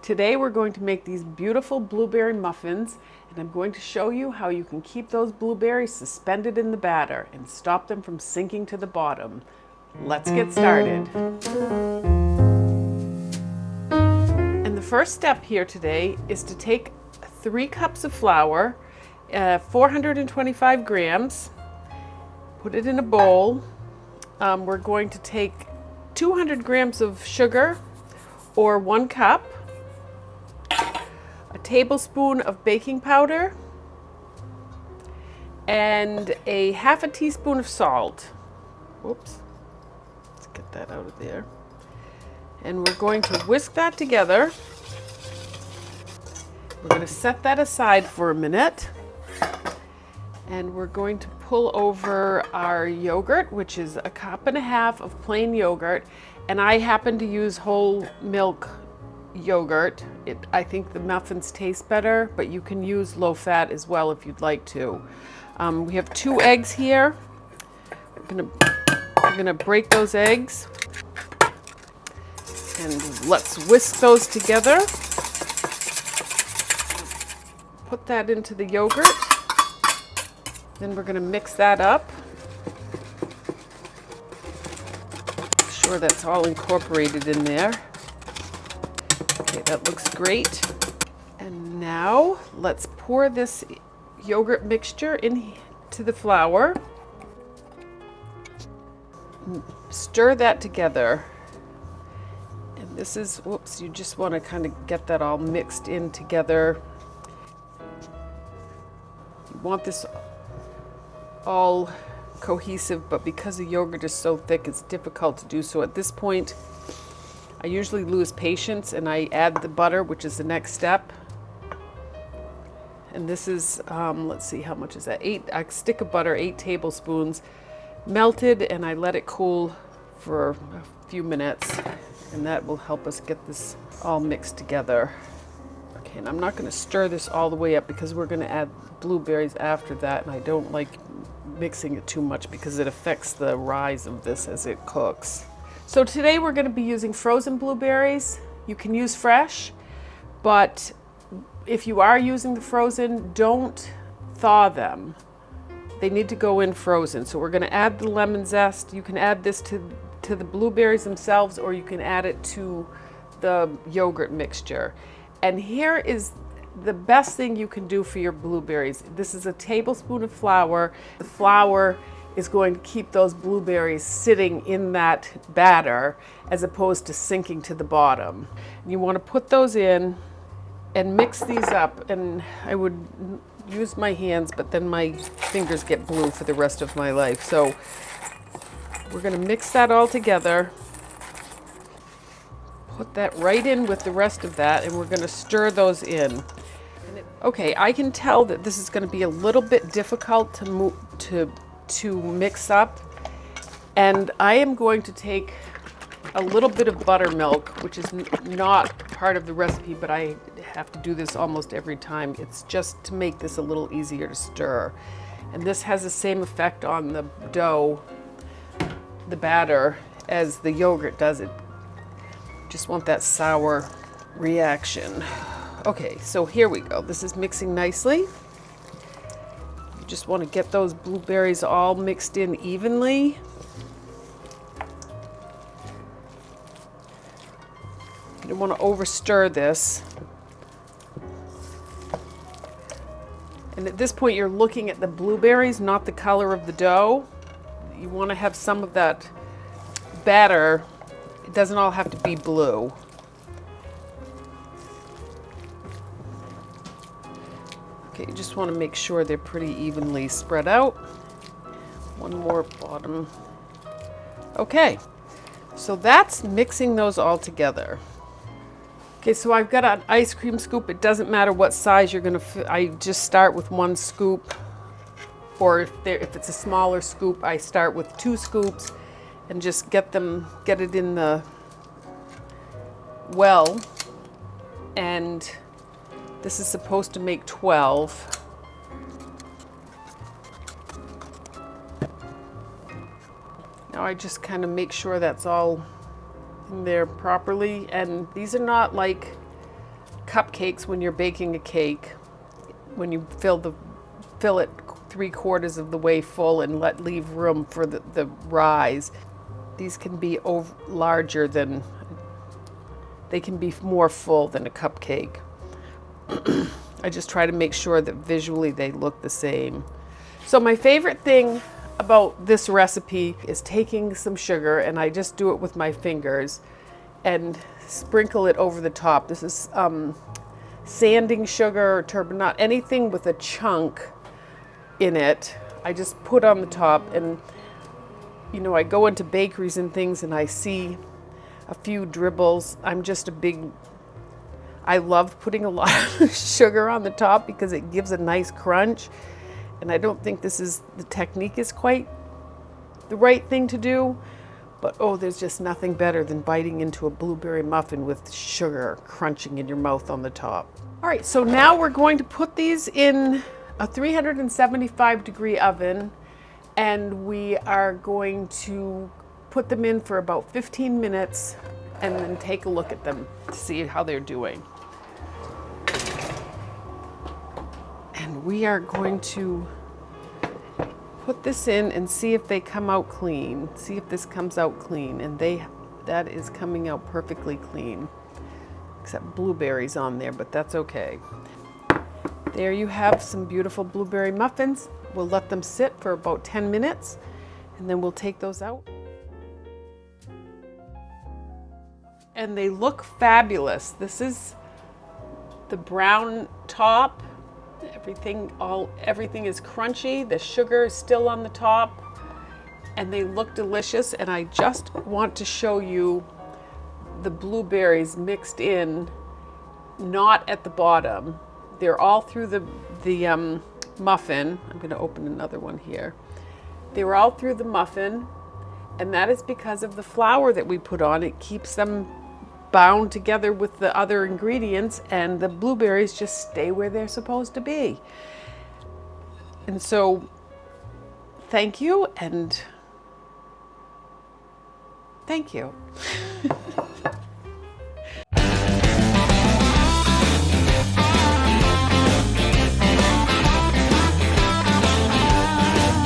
Today we're going to make these beautiful blueberry muffins, and I'm going to show you how you can keep those blueberries suspended in the batter and stop them from sinking to the bottom. Let's get started. And the first step here today is to take 3 cups of flour, 425 grams, put it in a bowl. We're going to take 200 grams of sugar, or 1 cup, a tablespoon of baking powder, and a half a teaspoon of salt. Whoops, let's get that out of there. And we're going to whisk that together. We're going to set that aside for a minute. And we're going to pull over our yogurt, which is 1.5 cups of plain yogurt. And I happen to use whole milk yogurt. I think the muffins taste better, but you can use low fat as well if you'd like to. We have 2 eggs here. We're gonna break those eggs. And let's whisk those together. Put that into the yogurt. Then we're going to mix that up. Make sure that's all incorporated in there. Okay, that looks great. And now let's pour this yogurt mixture into the flour. Stir that together. And this is, whoops, you just want to kind of get that all mixed in together. You want this all cohesive, but because the yogurt is so thick, it's difficult to do so. At this point, I usually lose patience and I add the butter, which is the next step. And this is, let's see, how much is that? A stick of butter, 8 tablespoons, melted, and I let it cool for a few minutes, and that will help us get this all mixed together. Okay, and I'm not going to stir this all the way up because we're going to add blueberries after that, and I don't like mixing it too much because it affects the rise of this as it cooks. So today we're going to be using frozen blueberries. You can use fresh, but if you are using the frozen, don't thaw them. They need to go in frozen. So we're going to add the lemon zest. You can add this to the blueberries themselves, or you can add it to the yogurt mixture. And here is the best thing you can do for your blueberries. This is a tablespoon of flour. The flour is going to keep those blueberries sitting in that batter as opposed to sinking to the bottom. You want to put those in and mix these up. And I would use my hands, but then my fingers get blue for the rest of my life. So we're going to mix that all together. Put that right in with the rest of that, and we're going to stir those in. Okay, I can tell that this is going to be a little bit difficult to mix up, and I am going to take a little bit of buttermilk, which is not part of the recipe, but I have to do this almost every time. It's just to make this a little easier to stir. And this has the same effect on the dough, the batter, as the yogurt does. It just want that sour reaction. Okay, so here we go. This is mixing nicely. You just want to get those blueberries all mixed in evenly. You don't want to overstir this. And at this point, you're looking at the blueberries, not the color of the dough. You want to have some of that batter. It doesn't all have to be blue. Okay, you just want to make sure they're pretty evenly spread out. One more bottom. Okay, so that's mixing those all together. Okay, so I've got an ice cream scoop. It doesn't matter what size you're going to, I just start with 1 scoop. Or if it's a smaller scoop, I start with 2 scoops and just get it in the well. And this is supposed to make 12. Now I just kind of make sure that's all in there properly. And these are not like cupcakes, when you're baking a cake, when you fill it 3/4 of the way full and leave room for the rise, these can be larger than, they can be more full than a cupcake. I just try to make sure that visually they look the same. So my favorite thing about this recipe is taking some sugar, and I just do it with my fingers and sprinkle it over the top. This is sanding sugar or turbinate, anything with a chunk in it. I just put on the top, and you know, I go into bakeries and things and I see a few dribbles. I love putting a lot of sugar on the top because it gives a nice crunch. And I don't think the technique is quite the right thing to do, but oh, there's just nothing better than biting into a blueberry muffin with sugar crunching in your mouth on the top. All right, so now we're going to put these in a 375-degree oven, and we are going to put them in for about 15 minutes and then take a look at them to see how they're doing. And we are going to put this in and see if they come out clean. See if this comes out clean. And that is coming out perfectly clean. Except blueberries on there, but that's okay. There you have some beautiful blueberry muffins. We'll let them sit for about 10 minutes and then we'll take those out. And they look fabulous. This is the brown top. Everything is crunchy. The sugar is still on the top, and they look delicious. And I just want to show you the blueberries mixed in, not at the bottom. They're all through the muffin. I'm going to open another one here. They were all through the muffin, and that is because of the flour that we put on. It keeps them bound together with the other ingredients, and the blueberries just stay where they're supposed to be. And so, thank you, and thank you.